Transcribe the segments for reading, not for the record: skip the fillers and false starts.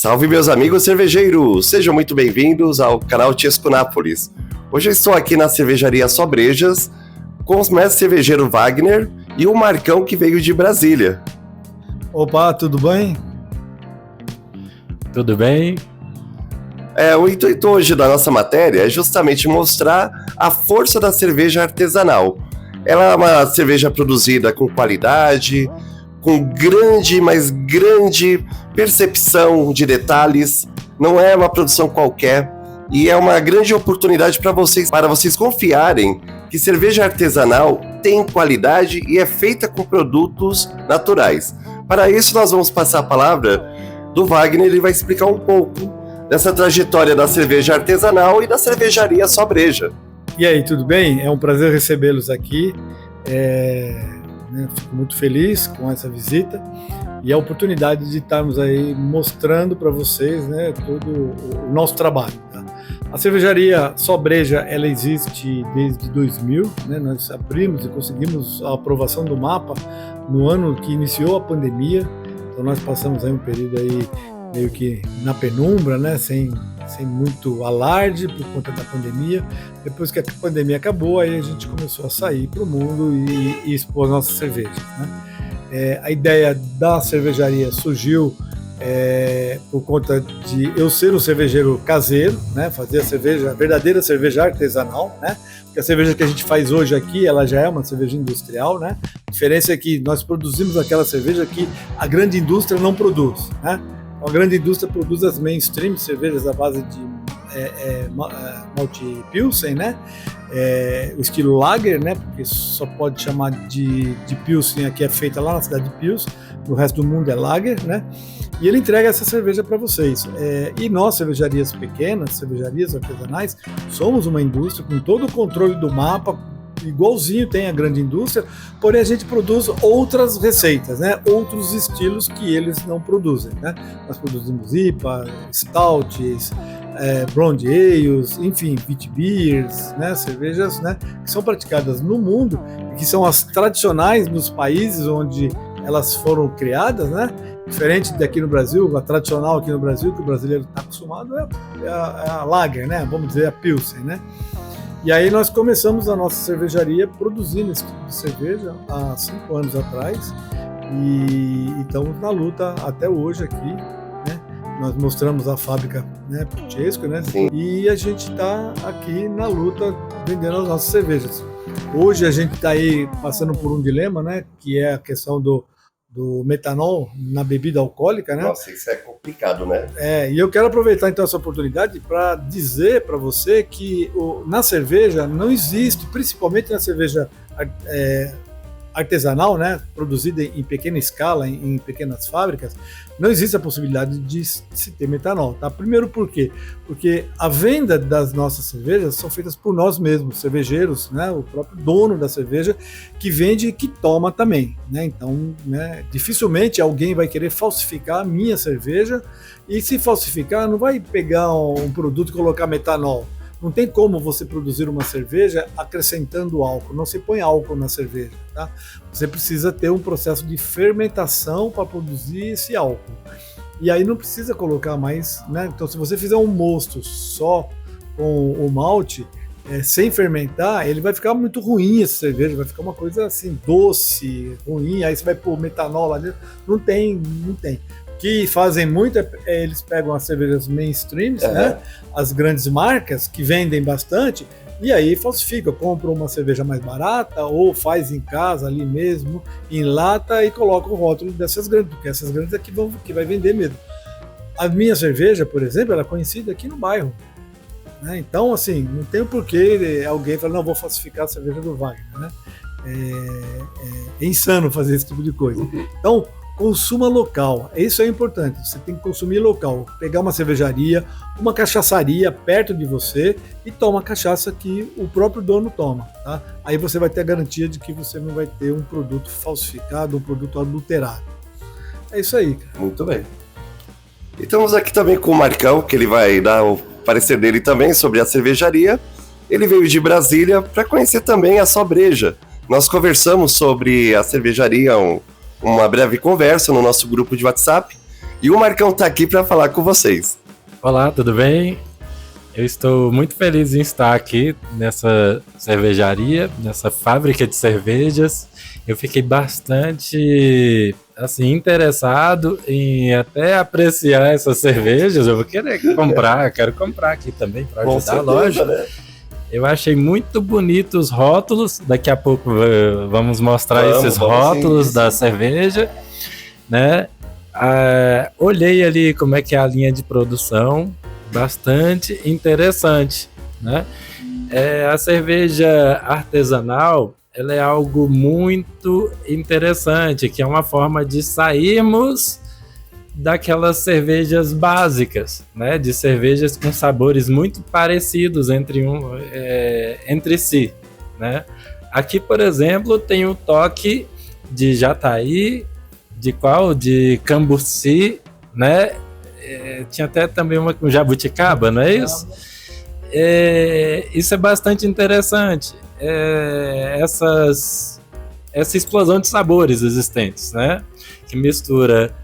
Salve, meus amigos cervejeiros! Sejam muito bem-vindos ao canal Tiesco Nápoles. Hoje eu estou aqui na cervejaria Só Brejas com o mestre cervejeiro Wagner e o Marcão, que veio de Brasília. Opa, tudo bem? Tudo bem? O intuito hoje da nossa matéria é justamente mostrar a força da cerveja artesanal. Ela é uma cerveja produzida com qualidade, com grande percepção de detalhes, não é uma produção qualquer, e é uma grande oportunidade para vocês confiarem que cerveja artesanal tem qualidade e é feita com produtos naturais. Para isso, nós vamos passar a palavra do Wagner, ele vai explicar um pouco dessa trajetória da cerveja artesanal e da cervejaria Só Breja. E aí, tudo bem? É um prazer recebê-los aqui. Fico muito feliz com essa visita e a oportunidade de estarmos aí mostrando para vocês, todo o nosso trabalho. Tá? A cervejaria Só Breja, ela existe desde 2000, nós abrimos e conseguimos a aprovação do mapa no ano que iniciou a pandemia, então nós passamos aí um período aí meio que na penumbra, sem muito alarde por conta da pandemia. Depois que a pandemia acabou, aí a gente começou a sair para o mundo e expor nossas cervejas. A ideia da cervejaria surgiu por conta de eu ser um cervejeiro caseiro, fazer a verdadeira cerveja artesanal, porque a cerveja que a gente faz hoje aqui, ela já é uma cerveja industrial, A diferença é que nós produzimos aquela cerveja que a grande indústria não produz, A grande indústria produz as mainstream, cervejas à base de malte Pilsen, o estilo Lager, porque só pode chamar de Pilsen, aqui é feita lá na cidade de Pils, no resto do mundo é Lager, e ele entrega essa cerveja para vocês. E nós, cervejarias pequenas, cervejarias artesanais, somos uma indústria com todo o controle do mapa, igualzinho tem a grande indústria, porém a gente produz outras receitas, outros estilos que eles não produzem. Nós produzimos IPA, Stouts, Blonde Ales, enfim, Wheat Beers, cervejas que são praticadas no mundo e que são as tradicionais nos países onde elas foram criadas, Diferente daqui no Brasil, a tradicional aqui no Brasil, que o brasileiro está acostumado, é a Lager, vamos dizer a Pilsen, E aí nós começamos a nossa cervejaria produzindo esse tipo de cerveja há 5 anos atrás e estamos na luta até hoje aqui, Nós mostramos a fábrica para o Tiesco, E a gente está aqui na luta vendendo as nossas cervejas. Hoje a gente está aí passando por um dilema, que é a questão do metanol na bebida alcoólica, Nossa, isso é complicado, E eu quero aproveitar então essa oportunidade para dizer para você que na cerveja não existe, principalmente na cerveja artesanal, produzida em pequena escala, em pequenas fábricas, não existe a possibilidade de se ter metanol, tá? Primeiro por quê? Porque a venda das nossas cervejas são feitas por nós mesmos, cervejeiros, o próprio dono da cerveja que vende e que toma também, Então, dificilmente alguém vai querer falsificar a minha cerveja e se falsificar não vai pegar um produto e colocar metanol. Não tem como você produzir uma cerveja acrescentando álcool, não se põe álcool na cerveja, tá? Você precisa ter um processo de fermentação para produzir esse álcool. E aí não precisa colocar mais, Então se você fizer um mosto só com o malte, sem fermentar, ele vai ficar muito ruim essa cerveja, vai ficar uma coisa assim, doce, ruim, aí você vai pôr metanol lá dentro, não tem. Que fazem muito, eles pegam as cervejas mainstreams, as grandes marcas que vendem bastante, e aí falsificam, compram uma cerveja mais barata ou faz em casa ali mesmo, em lata e coloca o rótulo dessas grandes, porque essas grandes é que vai vender mesmo. A minha cerveja, por exemplo, ela é conhecida aqui no bairro, Então, assim, não tem porquê alguém falar, não, vou falsificar a cerveja do Wagner, É insano fazer esse tipo de coisa. Então, consuma local, isso é importante, você tem que consumir local, pegar uma cervejaria, uma cachaçaria perto de você e toma a cachaça que o próprio dono toma, tá? Aí você vai ter a garantia de que você não vai ter um produto falsificado, um produto adulterado. É isso aí, cara. Muito bem. E estamos aqui também com o Marcão, que ele vai dar o parecer dele também sobre a cervejaria. Ele veio de Brasília para conhecer também a Só Breja. Nós conversamos sobre a cervejaria, uma breve conversa no nosso grupo de WhatsApp, E o Marcão tá aqui para falar com vocês. Olá, tudo bem? Eu estou muito feliz em estar aqui nessa cervejaria, nessa fábrica de cervejas. Eu fiquei bastante assim, interessado em até apreciar essas cervejas. Eu vou querer comprar, quero comprar aqui também para ajudar a loja. Né? Eu achei muito bonito os rótulos. Daqui a pouco vamos mostrar esses rótulos sim, da cerveja, né? Olhei ali como é que é a linha de produção, bastante interessante, né? A cerveja artesanal, ela é algo muito interessante, que é uma forma de sairmos daquelas cervejas básicas, né? De cervejas com sabores muito parecidos entre si, né? Aqui, por exemplo, tem o toque de jataí, de cambuci, né? Tinha até também uma com jabuticaba, não é isso? Isso é bastante interessante. Essa explosão de sabores existentes, né? Que mistura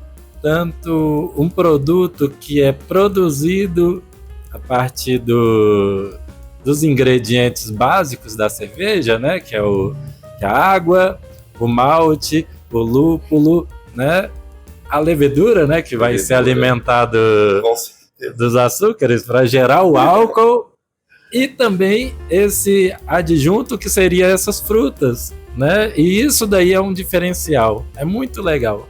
tanto um produto que é produzido a partir dos ingredientes básicos da cerveja, né? Que é a água, o malte, o lúpulo, né? A levedura, né? Que vai ser alimentado dos açúcares para gerar o álcool, e também esse adjunto que seria essas frutas, né? E isso daí é um diferencial, é muito legal.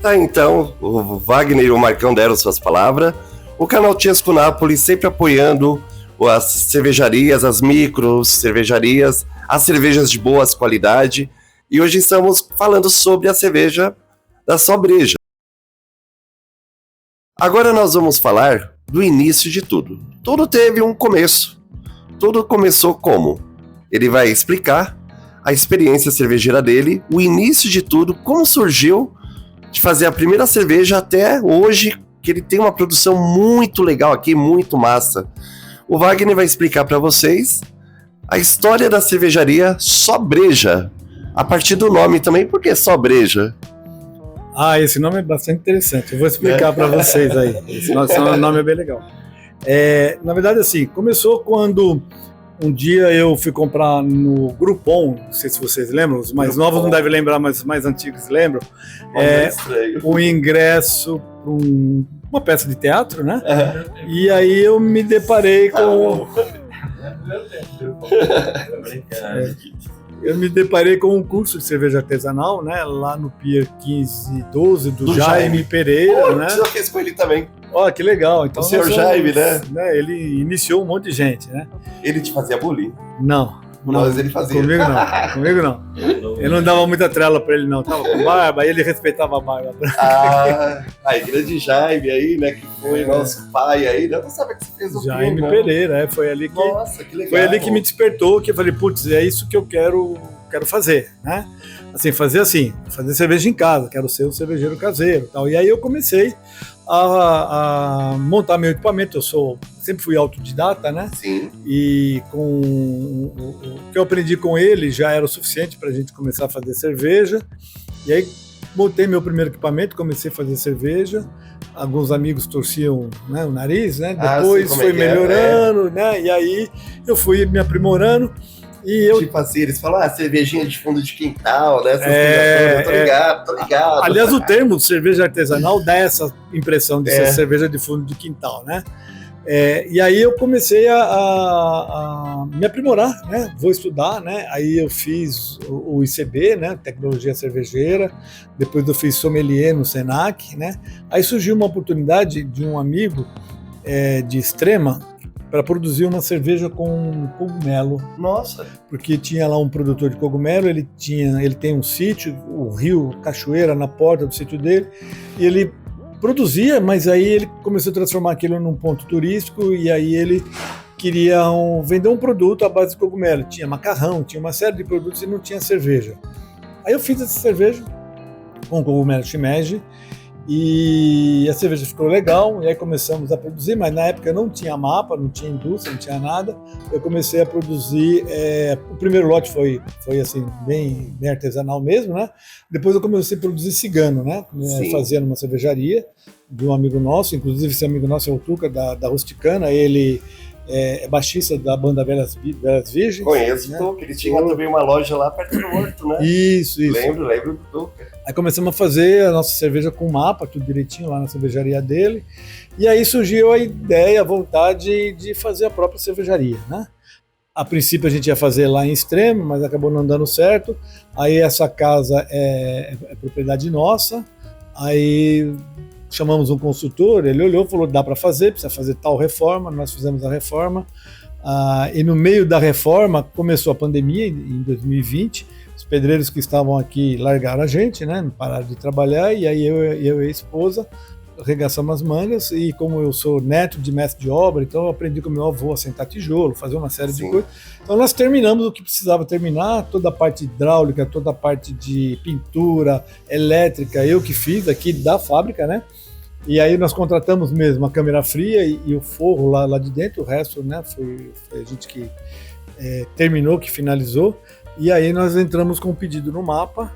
Tá, então, o Wagner e o Marcão deram suas palavras. O canal Tiesco Napoli sempre apoiando as cervejarias, as micros cervejarias, as cervejas de boas qualidade. E hoje estamos falando sobre a cerveja da Só Breja. Agora nós vamos falar do início de tudo. Tudo teve um começo. Tudo começou como? Ele vai explicar a experiência cervejeira dele, o início de tudo, como surgiu de fazer a primeira cerveja até hoje, que ele tem uma produção muito legal aqui, muito massa. O Wagner vai explicar para vocês a história da cervejaria Só Breja. A partir do nome também, por que Só Breja? Esse nome é bastante interessante. Eu vou explicar para vocês aí. Esse nome é bem legal. Na verdade, assim, começou quando um dia eu fui comprar no Groupon, não sei se vocês lembram, os mais novos não devem lembrar, mas os mais antigos lembram, um ingresso para uma peça de teatro, né? E aí eu me deparei com... Eu me deparei com um curso de cerveja artesanal, né? Lá no Pier 1512 do Jaime Pereira, né? Eu fiz com ele também. Ó, que legal. Então, o senhor Jaime, né? Ele iniciou um monte de gente, né? Ele te fazia bullying? Não. Mas ele fazia. Comigo não. Eu não dava muita trela pra ele, não. Tava com barba, aí ele respeitava a barba. Grande Jaime aí, né? Que foi nosso pai aí. Eu não sabia que você fez o Jaime Pereira, foi ali que... Nossa, que legal. Foi ali que me despertou, que eu falei, putz, é isso que eu quero fazer, né? Fazer cerveja em casa, quero ser um cervejeiro caseiro e tal. E aí eu comecei a montar meu equipamento. Eu sempre fui autodidata, né? Sim. E com o que eu aprendi com ele já era o suficiente para a gente começar a fazer cerveja. E aí montei meu primeiro equipamento, comecei a fazer cerveja. Alguns amigos torciam, né, o nariz, né? Depois foi melhorando, né? E aí eu fui me aprimorando. E eu... Tipo assim, eles falam, cervejinha de fundo de quintal, né? Tô ligado. Aliás, o termo cerveja artesanal dá essa impressão de ser cerveja de fundo de quintal, né? E aí eu comecei a me aprimorar, né? Vou estudar, né? Aí eu fiz o ICB, né? Tecnologia Cervejeira. Depois eu fiz sommelier no Senac, né? Aí surgiu uma oportunidade de um amigo de Extrema para produzir uma cerveja com cogumelo. Nossa! Porque tinha lá um produtor de cogumelo, ele tem um sítio, o rio Cachoeira, na porta do sítio dele, e ele produzia, mas aí ele começou a transformar aquilo num ponto turístico, e aí ele queria vender um produto à base de cogumelo. Tinha macarrão, tinha uma série de produtos e não tinha cerveja. Aí eu fiz essa cerveja com cogumelo shimeji, E a cerveja ficou legal, e aí começamos a produzir, mas na época não tinha mapa, não tinha indústria, não tinha nada. Eu comecei a produzir, o primeiro lote foi assim, bem artesanal mesmo, né? Depois eu comecei a produzir cigano, né? Fazia numa cervejaria de um amigo nosso, inclusive esse amigo nosso é o Tuca, da Rusticana, ele é baixista da banda Velhas Virgens. Conheço, né? que ele tinha também uma loja lá perto do Horto, né? Isso. Lembro do Tuca. Aí começamos a fazer a nossa cerveja com mapa, tudo direitinho lá na cervejaria dele. E aí surgiu a ideia, a vontade de fazer a própria cervejaria, né? A princípio a gente ia fazer lá em Extremo, mas acabou não dando certo. Aí essa casa é propriedade nossa. Aí chamamos um consultor, ele olhou e falou, dá para fazer, precisa fazer tal reforma. Nós fizemos a reforma. E no meio da reforma começou a pandemia, em 2020. Os pedreiros que estavam aqui largaram a gente, né? Pararam de trabalhar, e aí eu e a esposa arregaçamos as mangas, e como eu sou neto de mestre de obra, então eu aprendi com meu avô a sentar tijolo, fazer uma série de coisas. Então nós terminamos o que precisava terminar, toda a parte hidráulica, toda a parte de pintura, elétrica, eu que fiz aqui da fábrica, né? E aí nós contratamos mesmo a câmera fria e o forro lá de dentro, o resto, né, foi a gente que terminou, que finalizou. E aí nós entramos com um pedido no mapa.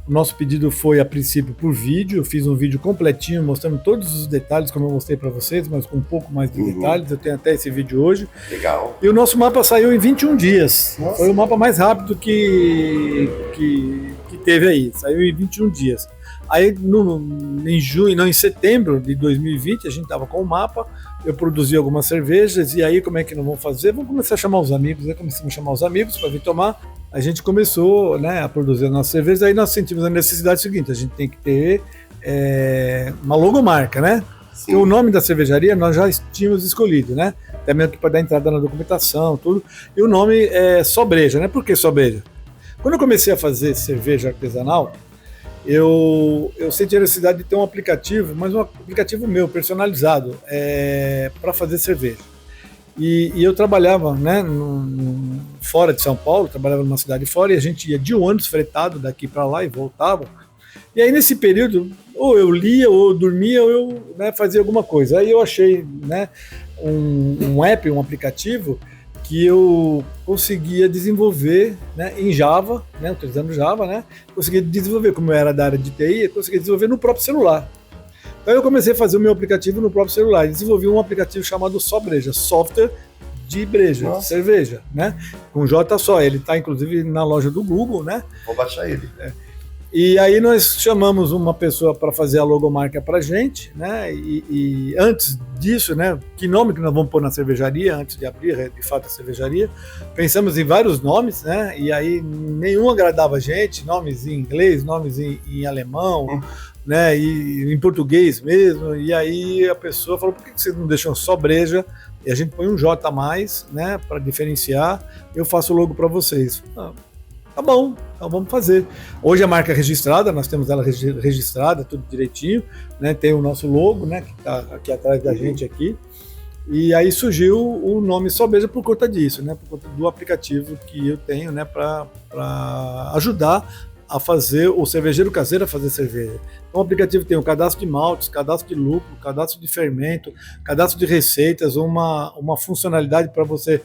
O nosso pedido foi, a princípio, por vídeo. Eu fiz um vídeo completinho, mostrando todos os detalhes, como eu mostrei para vocês, mas com um pouco mais de detalhes. Eu tenho até esse vídeo hoje. Legal. E o nosso mapa saiu em 21 dias. Nossa. Foi o mapa mais rápido que teve aí. Saiu em 21 dias. Aí em setembro de 2020, a gente estava com o mapa, eu produzi algumas cervejas, e aí como é que nós vamos fazer? Vamos começar a chamar os amigos, né? Começamos a chamar os amigos para vir tomar. A gente começou, né, a produzir as nossas cervejas, aí nós sentimos a necessidade seguinte, a gente tem que ter uma logomarca, né? Porque o nome da cervejaria nós já tínhamos escolhido, né? Até mesmo para dar entrada na documentação, tudo. E o nome é Sobreja, né? Por que Sobreja? Quando eu comecei a fazer cerveja artesanal, eu senti a necessidade de ter um aplicativo, mas um aplicativo meu, personalizado, para fazer cerveja. E eu trabalhava, né, fora de São Paulo, trabalhava numa cidade fora, e a gente ia de ônibus fretado daqui para lá e voltava. E aí nesse período, ou eu lia, ou eu dormia, ou eu, né, fazia alguma coisa. Aí eu achei, né, um app, um aplicativo, que eu conseguia desenvolver, né, em Java, né, utilizando Java, né, conseguia desenvolver, como eu era da área de TI, eu conseguia desenvolver no próprio celular. Então eu comecei a fazer o meu aplicativo no próprio celular, e desenvolvi um aplicativo chamado Sobreja, software de breja, de cerveja, né, com J só, ele está inclusive na loja do Google, né. Vou baixar ele. E aí nós chamamos uma pessoa para fazer a logomarca para a gente, né? E antes disso, né? Que nome que nós vamos pôr na cervejaria, antes de abrir, de fato, a cervejaria? Pensamos em vários nomes, né? E aí nenhum agradava a gente, nomes em inglês, nomes em alemão, né? E em português mesmo. E aí a pessoa falou, por que vocês não deixam só breja? E a gente põe um J a mais, né? Para diferenciar, eu faço o logo para vocês. Tá bom, então vamos fazer. Hoje a marca é registrada, nós temos ela registrada, tudo direitinho, né? Tem o nosso logo, né, que está aqui atrás da gente aqui. E aí surgiu o nome Sobreja por conta disso, né? Por conta do aplicativo que eu tenho, né, para ajudar a fazer o cervejeiro caseiro a fazer cerveja. Então o aplicativo tem o cadastro de maltes, cadastro de lúpulo, cadastro de fermento, cadastro de receitas, uma funcionalidade para você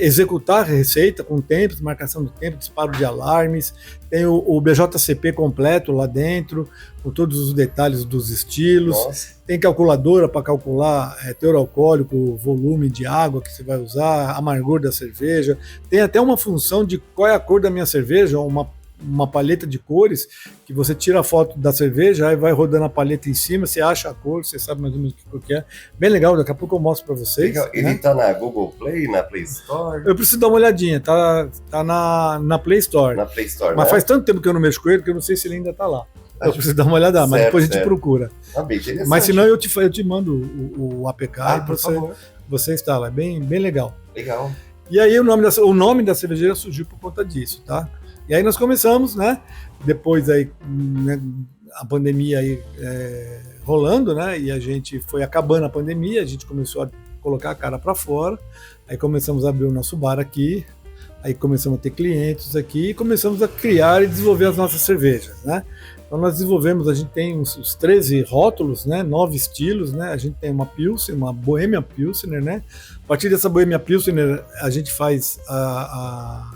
executar a receita com tempos, marcação de tempo, disparo de alarmes, tem o BJCP completo lá dentro, com todos os detalhes dos estilos. Nossa. Tem calculadora para calcular teor alcoólico, volume de água que você vai usar, amargor da cerveja, tem até uma função de qual é a cor da minha cerveja, uma paleta de cores, que você tira a foto da cerveja, aí vai rodando a paleta em cima, você acha a cor, você sabe mais ou menos que cor que é. Bem legal, daqui a pouco eu mostro para vocês. Legal. Ele tá na Google Play, na Play Store? Eu preciso dar uma olhadinha, tá na Play Store. Na Play Store, mas né? Faz tanto tempo que eu não mexo com ele, que eu não sei se ele ainda tá lá. Eu preciso dar uma olhada, mas depois a gente procura. Bem interessante. Mas senão eu te mando o APK e você instala, é bem legal. Legal. E aí o nome da cervejeira surgiu por conta disso, tá? E aí nós começamos, né? Depois aí, né, a pandemia aí rolando, né? E a gente foi acabando a pandemia, a gente começou a colocar a cara para fora, aí começamos a abrir o nosso bar aqui, aí começamos a ter clientes aqui e começamos a criar e desenvolver as nossas cervejas, né? Então nós desenvolvemos, a gente tem uns 13 rótulos, né, 9 estilos, né, a gente tem uma Pilsen, uma Bohemia Pilsner, né, a partir dessa Bohemia Pilsner a gente faz a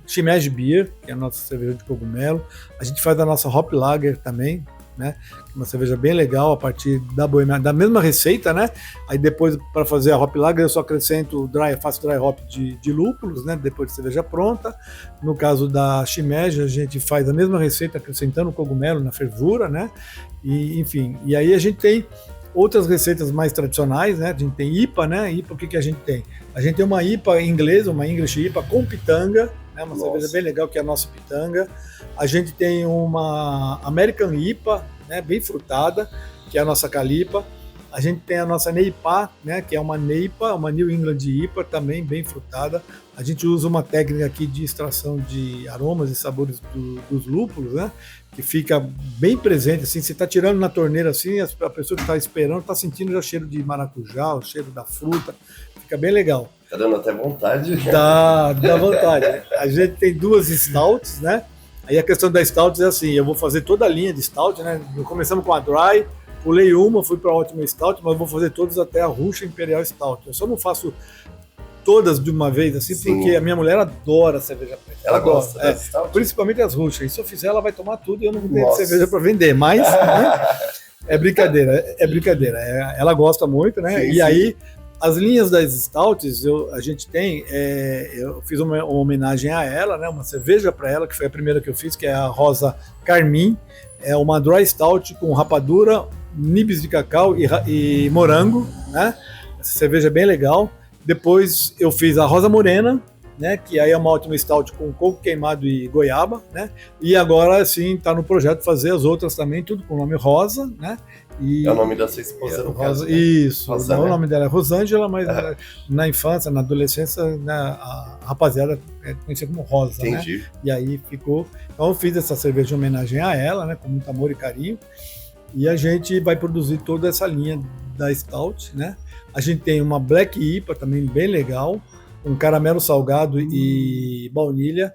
Shimeji Beer, que é a nossa cerveja de cogumelo, a gente faz a nossa Hop Lager também, né, uma cerveja bem legal a partir da Bohemia, da mesma receita, né, aí depois para fazer a Hop Lager eu só acrescento faço dry hop de lúpulos, né, depois de cerveja pronta. No caso da Shimeji a gente faz a mesma receita acrescentando cogumelo na fervura, né, e enfim, e aí a gente tem outras receitas mais tradicionais, né, a gente tem IPA, né, IPA o que a gente tem? A gente tem uma IPA inglesa, uma English IPA com pitanga, né, uma cerveja bem legal que é a nossa pitanga. A gente tem uma American IPA, né, bem frutada, que é a nossa Calipa. A gente tem a nossa Neipa, né, que é uma Neipa, uma New England IPA, também bem frutada. A gente usa uma técnica aqui de extração de aromas e sabores dos lúpulos, né, que fica bem presente, assim, você está tirando na torneira, assim, a pessoa que está esperando está sentindo já o cheiro de maracujá, o cheiro da fruta, fica bem legal. Tá dando até vontade. Dá vontade. A gente tem 2 stouts, né? Aí a questão da stout é assim, eu vou fazer toda a linha de stout, né? Começamos com a dry, pulei uma, fui para a ótima stout, mas vou fazer todas até a Russian Imperial Stout. Eu só não faço todas de uma vez, assim, Sim. porque a minha mulher adora cerveja preta. Ela gosta das stout? Principalmente as Russian. E se eu fizer, ela vai tomar tudo e eu não tenho cerveja para vender. Mas né? É brincadeira. Ela gosta muito, né? Sim, e aí as linhas das stouts, a gente tem, eu fiz uma homenagem a ela, né, uma cerveja para ela, que foi a primeira que eu fiz, que é a Rosa Carmim, é uma dry stout com rapadura, nibs de cacau e morango, né, essa cerveja é bem legal. Depois eu fiz a Rosa Morena, né, que aí é uma ótima stout com coco queimado e goiaba, né, e agora sim está no projeto fazer as outras também, tudo com o nome Rosa, né. E é o nome da sua esposa, no caso, né? Isso, Rosa, não, né? O nome dela é Rosângela, mas na infância, na adolescência, né, a rapaziada é conhecida como Rosa, Entendi. né? E aí ficou. Então eu fiz essa cerveja em homenagem a ela, né, com muito amor e carinho. E a gente vai produzir toda essa linha da Stout, né? A gente tem uma Black IPA também bem legal, um caramelo salgado e baunilha.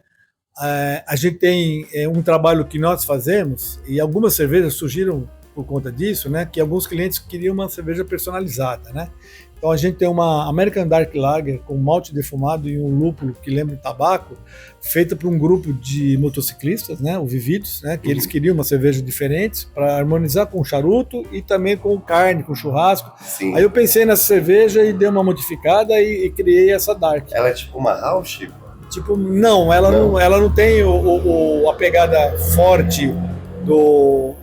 A gente tem um trabalho que nós fazemos, e algumas cervejas surgiram por conta disso, né, que alguns clientes queriam uma cerveja personalizada, né? Então a gente tem uma American Dark Lager com malte defumado e um lúpulo que lembra tabaco, feita por um grupo de motociclistas, né, o Vividos, né, que eles queriam uma cerveja diferente para harmonizar com o charuto e também com carne, com churrasco. Sim. Aí eu pensei nessa cerveja e dei uma modificada e criei essa Dark. Ela é tipo uma Rausch? Tipo, não, ela não tem a pegada forte do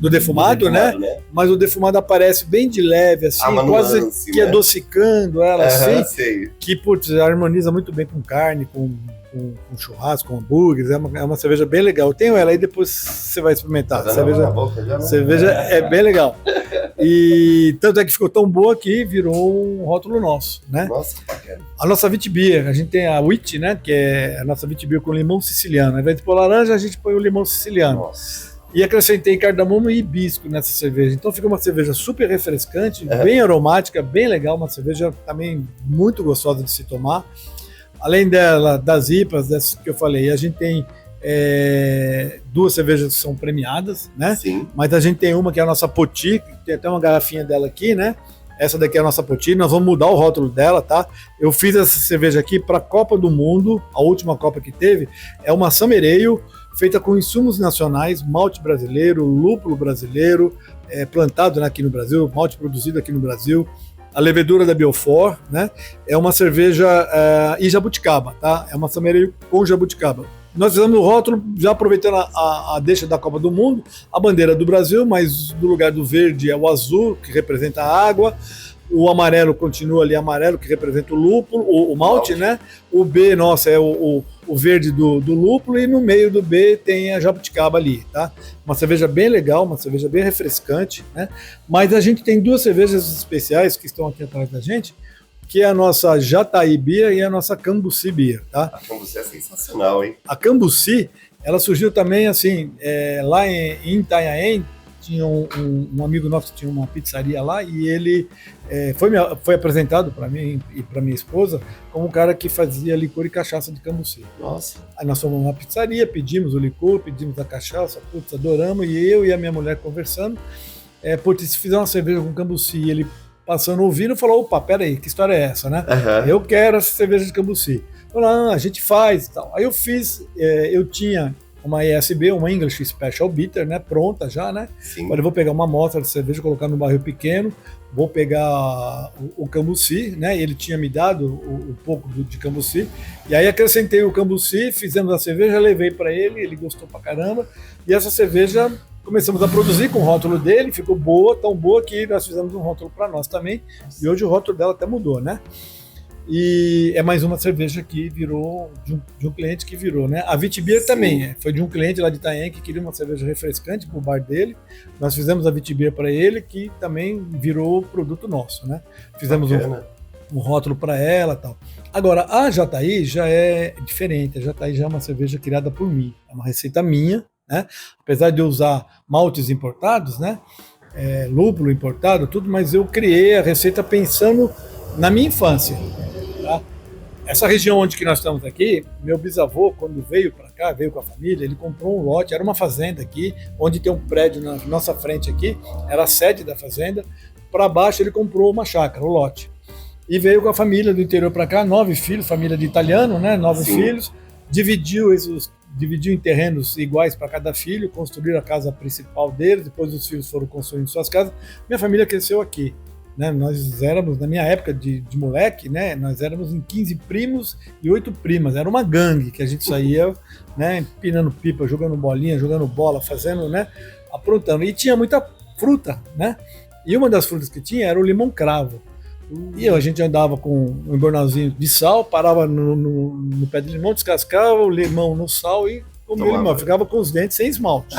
defumado, né? Mas o defumado aparece bem de leve, assim, quase nuance, que, né, adocicando ela, assim, sei. Que putz, harmoniza muito bem com carne, com churrasco, com hambúrgueres. É uma cerveja bem legal. Eu tenho ela aí, depois você vai experimentar. Cerveja é bem legal. E tanto é que ficou tão boa que virou um rótulo nosso, né? Nossa, bacana. A nossa Witbier, a gente tem a Wit, né? Que é a nossa Witbier com limão siciliano. Ao invés de pôr laranja, a gente põe o limão siciliano. Nossa. E acrescentei cardamomo e hibisco nessa cerveja. Então fica uma cerveja super refrescante, bem aromática, bem legal. Uma cerveja também muito gostosa de se tomar. Além das IPAs, dessas que eu falei, a gente tem 2 cervejas que são premiadas, né? Sim. Mas a gente tem uma que é a nossa Poti, tem até uma garrafinha dela aqui, né? Essa daqui é a nossa Poti, nós vamos mudar o rótulo dela, tá? Eu fiz essa cerveja aqui para a Copa do Mundo, a última Copa que teve. É uma Summer Ale, feita com insumos nacionais, malte brasileiro, lúpulo brasileiro, plantado, né, aqui no Brasil, malte produzido aqui no Brasil, a levedura da Belfort, né? É uma cerveja e jabuticaba, tá? É uma Summer Ale com jabuticaba. Nós fizemos o rótulo, já aproveitando a deixa da Copa do Mundo, a bandeira do Brasil, mas no lugar do verde é o azul, que representa a água. O amarelo continua ali, amarelo, que representa o lúpulo, o malte, né? O B, nossa, é o verde do lúpulo, e no meio do B tem a jabuticaba ali, tá? Uma cerveja bem legal, uma cerveja bem refrescante, né? Mas a gente tem 2 cervejas especiais que estão aqui atrás da gente, que é a nossa Jataí Beer e a nossa Cambuci Beer, tá? A Cambuci é sensacional, hein? A Cambuci, ela surgiu também, assim, lá em Itanhaém, tinha um amigo nosso que tinha uma pizzaria lá e ele foi apresentado para mim e para minha esposa como um cara que fazia licor e cachaça de Cambuci. Nossa. Aí nós fomos numa pizzaria, pedimos o licor, pedimos a cachaça, putz, adoramos, e eu e a minha mulher conversando, putz, se fizer uma cerveja com Cambuci, ele passando ouvindo, falou, opa, peraí, que história é essa, né? Eu quero essa cerveja de Cambuci. Falou, a gente faz e tal. Aí eu fiz, eu tinha uma ESB, uma English Special Bitter, né, pronta já, né? Sim. Falei, vou pegar uma amostra de cerveja, colocar num barril pequeno, vou pegar o Cambuci, né? Ele tinha me dado um pouco de Cambuci, e aí acrescentei o Cambuci, fizemos a cerveja, levei para ele gostou pra caramba, e essa cerveja começamos a produzir com o rótulo dele, ficou boa, tão boa que nós fizemos um rótulo para nós também, e hoje o rótulo dela até mudou, né? E é mais uma cerveja que virou de um cliente que virou, né? A Vitibir também foi de um cliente lá de Itanhaém que queria uma cerveja refrescante pro bar dele. Nós fizemos a Vitibir para ele, que também virou produto nosso, né? Fizemos um rótulo para ela, tal. Agora a Jataí já é diferente. A Jataí já é uma cerveja criada por mim, é uma receita minha, né? Apesar de eu usar maltes importados, né? Lúpulo importado, tudo, mas eu criei a receita pensando na minha infância. Tá? Essa região onde que nós estamos aqui, meu bisavô, quando veio para cá, veio com a família, ele comprou um lote, era uma fazenda aqui, onde tem um prédio na nossa frente aqui, era a sede da fazenda, para baixo ele comprou uma chácara, o lote. E veio com a família do interior para cá, 9 filhos, família de italiano, né, 9 filhos, dividiu em terrenos iguais para cada filho, construíram a casa principal deles, depois os filhos foram construindo suas casas. Minha família cresceu aqui. Né, nós éramos, na minha época de moleque, né, nós éramos em 15 primos e 8 primas, era uma gangue que a gente saía, né, empinando pipa, jogando bolinha, jogando bola, fazendo, né, aprontando, e tinha muita fruta, né, e uma das frutas que tinha era o limão cravo, e a gente andava com um embornalzinho de sal, parava no pé de limão, descascava o limão no sal e comia o limão, ficava com os dentes sem esmalte,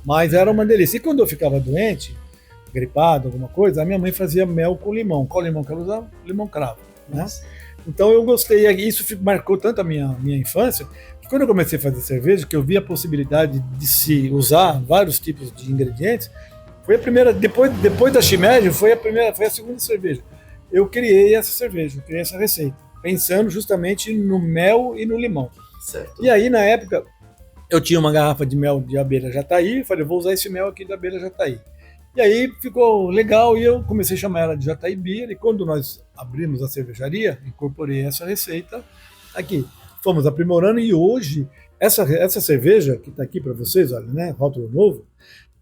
mas era uma delícia, e quando eu ficava doente, gripado, alguma coisa, a minha mãe fazia mel com limão. Qual limão que ela usava? Limão cravo, né? Então eu gostei, isso marcou tanto a minha infância, que quando eu comecei a fazer cerveja, que eu vi a possibilidade de se usar vários tipos de ingredientes, foi a primeira, depois da shimeji, foi a segunda cerveja. Eu criei essa cerveja, criei essa receita, pensando justamente no mel e no limão. Certo. E aí, na época, eu tinha uma garrafa de mel de abelha jataí, falei, vou usar esse mel aqui da abelha jataí. E aí ficou legal e eu comecei a chamar ela de Jataí Beer, e quando nós abrimos a cervejaria, incorporei essa receita aqui. Fomos aprimorando e hoje essa cerveja que está aqui para vocês, olha, né, rótulo novo,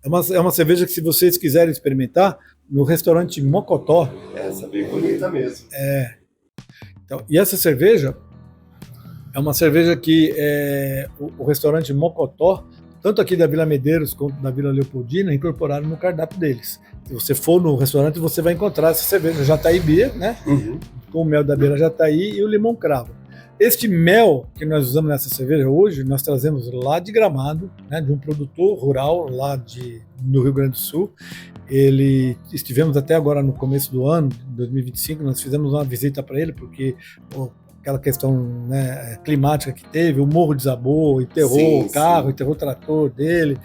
é uma cerveja que, se vocês quiserem experimentar, no restaurante Mocotó. Essa é bem bonita mesmo. Então, e essa cerveja é uma cerveja que o restaurante Mocotó, tanto aqui da Vila Medeiros quanto da Vila Leopoldina, incorporaram no cardápio deles. Se você for no restaurante, você vai encontrar essa cerveja Jataí Beer, né? Com o mel da abelha jataí e o limão cravo. Este mel que nós usamos nessa cerveja hoje, nós trazemos lá de Gramado, né, de um produtor rural lá no Rio Grande do Sul. Estivemos até agora no começo do ano, 2025, nós fizemos uma visita para ele, porque aquela questão, né, climática que teve, o morro desabou, enterrou o carro, enterrou o trator dele,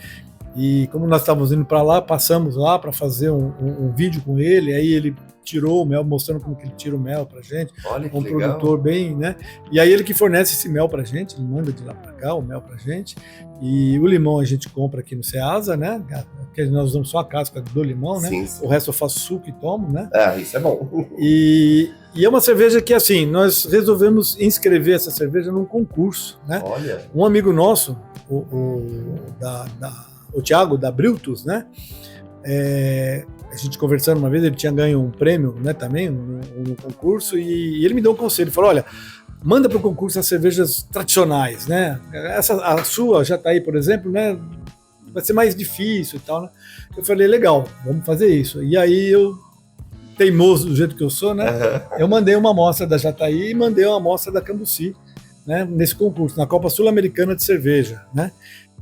e como nós estávamos indo para lá, passamos lá para fazer um vídeo com ele, aí ele tirou o mel, mostrando como que ele tira o mel pra gente. Olha que legal. Produtor bem, né? E aí ele que fornece esse mel pra gente, ele manda de lá pra cá o mel pra gente, e o limão a gente compra aqui no Ceasa, né? Porque nós usamos só a casca do limão, né? Sim. O resto eu faço suco e tomo, né? Isso é bom. E é uma cerveja que, assim, nós resolvemos inscrever essa cerveja num concurso, né? Olha. Um amigo nosso, o Thiago, da Briltus, né? A gente conversando uma vez, ele tinha ganho um prêmio, né, também, no concurso, e ele me deu um conselho, ele falou, olha, manda para o concurso as cervejas tradicionais, né? A sua Jataí, por exemplo, né, vai ser mais difícil e tal, né? Eu falei, legal, vamos fazer isso. E aí eu, teimoso do jeito que eu sou, né, eu mandei uma amostra da Jataí e mandei uma amostra da Cambuci, né, nesse concurso, na Copa Sul-Americana de Cerveja, né?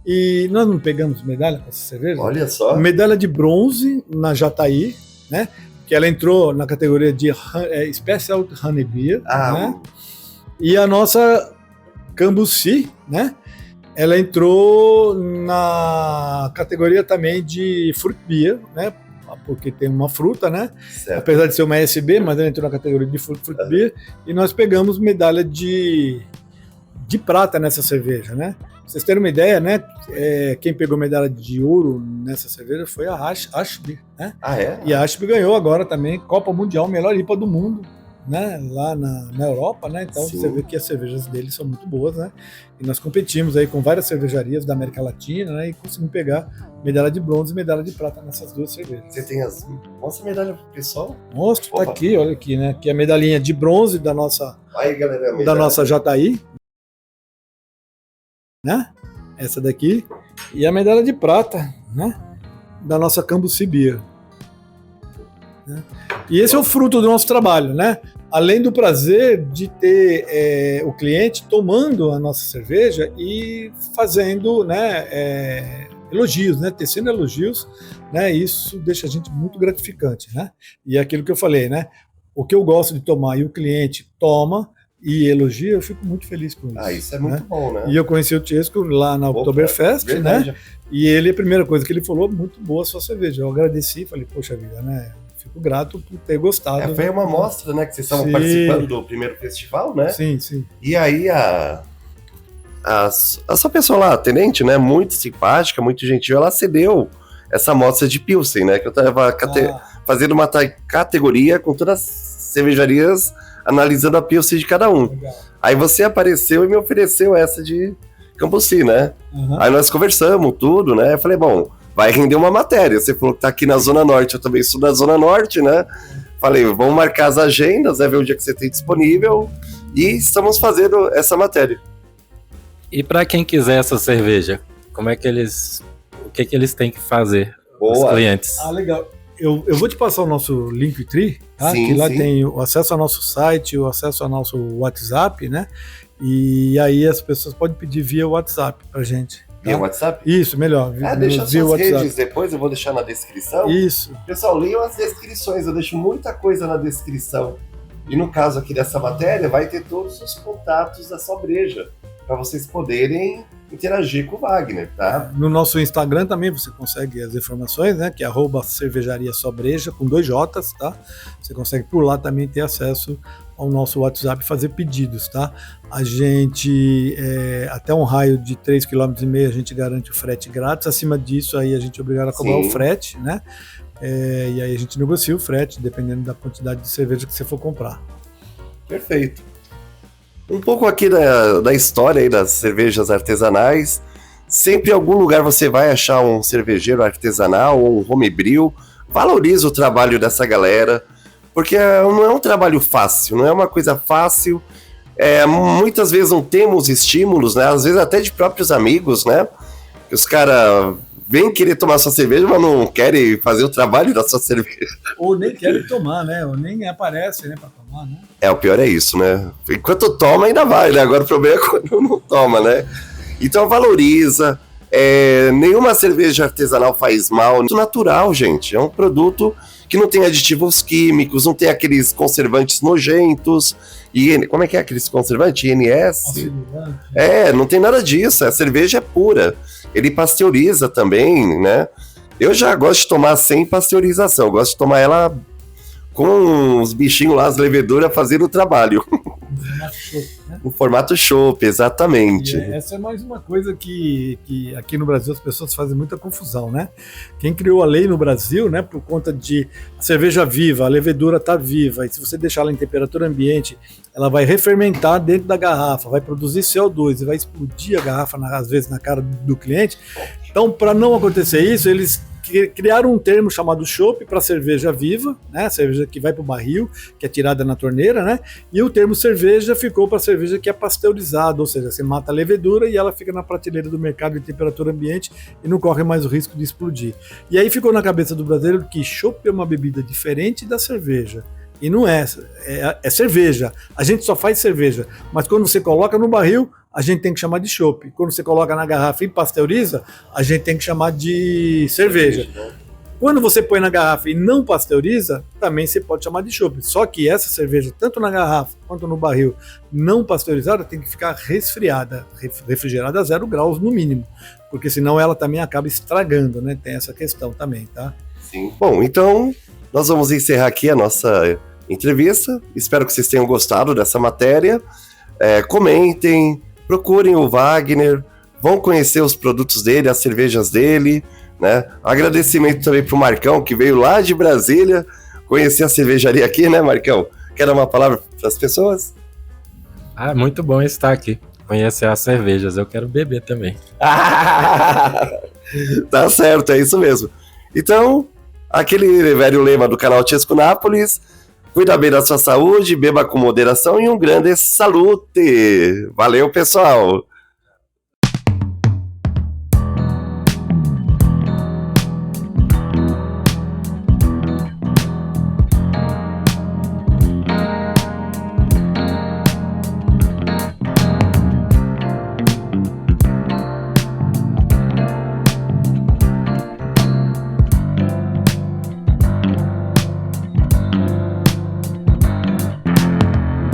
E nós não pegamos medalha com essa cerveja? Olha só. Medalha de bronze na Jataí, né? Que ela entrou na categoria de Special Honey Beer, né? E a nossa Cambuci, né? ela entrou na categoria também de fruit beer, né? Porque tem uma fruta, né? Certo. Apesar de ser uma SB, mas ela entrou na categoria de fruit beer, e nós pegamos medalha de prata nessa cerveja, né? Pra vocês terem uma ideia, né? Quem pegou medalha de ouro nessa cerveja foi a Ashby, né? Ah, é? E a Ashby ganhou agora também Copa Mundial, melhor IPA do mundo, né? Lá na Europa, né? Então Sim. você vê que as cervejas deles são muito boas, né? E nós competimos aí com várias cervejarias da América Latina, né? E conseguimos pegar medalha de bronze e medalha de prata nessas duas cervejas. Você tem as... Mostra a medalha pro pessoal. Mostro, tá Opa. aqui, olha aqui, né? Que é a medalhinha de bronze da nossa, Aí, galera, a medalha. da nossa JI, né? Essa daqui. E a medalha de prata, né? Da nossa Cambuci Beer. Né? E esse é o fruto do nosso trabalho, né? Além do prazer de ter o cliente tomando a nossa cerveja e fazendo, né, elogios, né? Tecendo elogios, né? Isso deixa a gente muito gratificante, né? E é aquilo que eu falei, né? O que eu gosto de tomar e o cliente toma e elogia, eu fico muito feliz com isso. Ah, isso é muito né? bom, né? E eu conheci o Tiesco lá na Oktoberfest, verdade. né? E ele, a primeira coisa que ele falou, muito boa a sua cerveja. Eu agradeci, falei, poxa vida, né? Fico grato por ter gostado. Foi uma amostra, né? Que vocês estavam Sim. participando do primeiro festival, né? Sim, sim. E aí a sua pessoa lá, a tenente, né? Muito simpática, muito gentil, ela cedeu essa amostra de Pilsen, né? Que eu tava fazendo uma categoria com todas as cervejarias analisando a Pilsen de cada um. Legal. Aí você apareceu e me ofereceu essa de Cambuci, né? Uhum. Aí nós conversamos tudo, né? Eu falei, bom, vai render uma matéria. Você falou que tá aqui na Zona Norte, eu também sou da Zona Norte, né? Falei, vamos marcar as agendas, ver o dia que você tem disponível e estamos fazendo essa matéria. E para quem quiser essa cerveja, como é que o que que eles têm que fazer, os Boa. clientes? Ah, legal. Eu vou te passar o nosso Linktree, tá? Sim, que lá sim. tem o acesso ao nosso site, o acesso ao nosso WhatsApp, né? E aí as pessoas podem pedir via WhatsApp pra gente. Tá? Via WhatsApp? Isso, melhor. Deixa via suas WhatsApp. redes depois, eu vou deixar na descrição. Isso. Pessoal, leiam as descrições, eu deixo muita coisa na descrição. E no caso aqui dessa matéria, vai ter todos os contatos da Sobreja, para vocês poderem interagir com o Wagner, tá? No nosso Instagram também você consegue as informações, né? Que é @cervejaria-sobreja com 2 J's, tá? Você consegue por lá também ter acesso ao nosso WhatsApp e fazer pedidos, tá? A gente, até um raio de 3,5 km, a gente garante o frete grátis. Acima disso, aí a gente é obrigado a cobrar Sim. o frete, né? E aí a gente negocia o frete, dependendo da quantidade de cerveja que você for comprar. Perfeito. Um pouco aqui da história aí das cervejas artesanais. Sempre em algum lugar você vai achar um cervejeiro artesanal ou um homebrew. Valoriza o trabalho dessa galera, porque não é um trabalho fácil, não é uma coisa fácil. Muitas vezes não temos estímulos, né? Às vezes até de próprios amigos, né? Que os caras vêm querer tomar sua cerveja, mas não querem fazer o trabalho da sua cerveja. Ou nem querem tomar, né? Ou nem aparece, né, para tomar, né? O pior é isso, né? Enquanto toma, ainda vai, né? Agora o problema é quando não toma, né? Então valoriza. Nenhuma cerveja artesanal faz mal. É natural, gente. É um produto que não tem aditivos químicos, não tem aqueles conservantes nojentos. Como é que é aqueles conservantes? INS? Não tem nada disso. A cerveja é pura. Ele pasteuriza também, né? Eu já gosto de tomar sem pasteurização. Eu gosto de tomar ela com os bichinhos lá, as leveduras, fazendo o trabalho. No formato chopp, exatamente. E essa é mais uma coisa que aqui no Brasil as pessoas fazem muita confusão, né? Quem criou a lei no Brasil, né, por conta de a cerveja viva, a levedura tá viva, e se você deixar ela em temperatura ambiente, ela vai refermentar dentro da garrafa, vai produzir CO2 e vai explodir a garrafa, às vezes, na cara do cliente. Então, para não acontecer isso, eles criaram um termo chamado chopp para cerveja viva, né? Cerveja que vai para o barril, que é tirada na torneira, né? E o termo cerveja ficou para cerveja que é pasteurizada, ou seja, você mata a levedura e ela fica na prateleira do mercado em temperatura ambiente e não corre mais o risco de explodir. E aí ficou na cabeça do brasileiro que chopp é uma bebida diferente da cerveja. E não é cerveja. A gente só faz cerveja, mas quando você coloca no barril, a gente tem que chamar de chopp. Quando você coloca na garrafa e pasteuriza, a gente tem que chamar de cerveja. Quando você põe na garrafa e não pasteuriza, também você pode chamar de chopp. Só que essa cerveja, tanto na garrafa quanto no barril, não pasteurizada, tem que ficar resfriada, refrigerada a 0 graus no mínimo, porque senão ela também acaba estragando, né? Tem essa questão também, tá? Sim. Bom, então nós vamos encerrar aqui a nossa entrevista. Espero que vocês tenham gostado dessa matéria. Comentem, procurem o Wagner, vão conhecer os produtos dele, as cervejas dele, né? Agradecimento também pro Marcão, que veio lá de Brasília conhecer a cervejaria aqui, né, Marcão? Quer dar uma palavra para as pessoas? Muito bom estar aqui, conhecer as cervejas, eu quero beber também. Tá certo, é isso mesmo. Então, aquele velho lema do canal Chesco Nápoles: cuida bem da sua saúde, beba com moderação e um grande salute. Valeu, pessoal!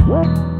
What?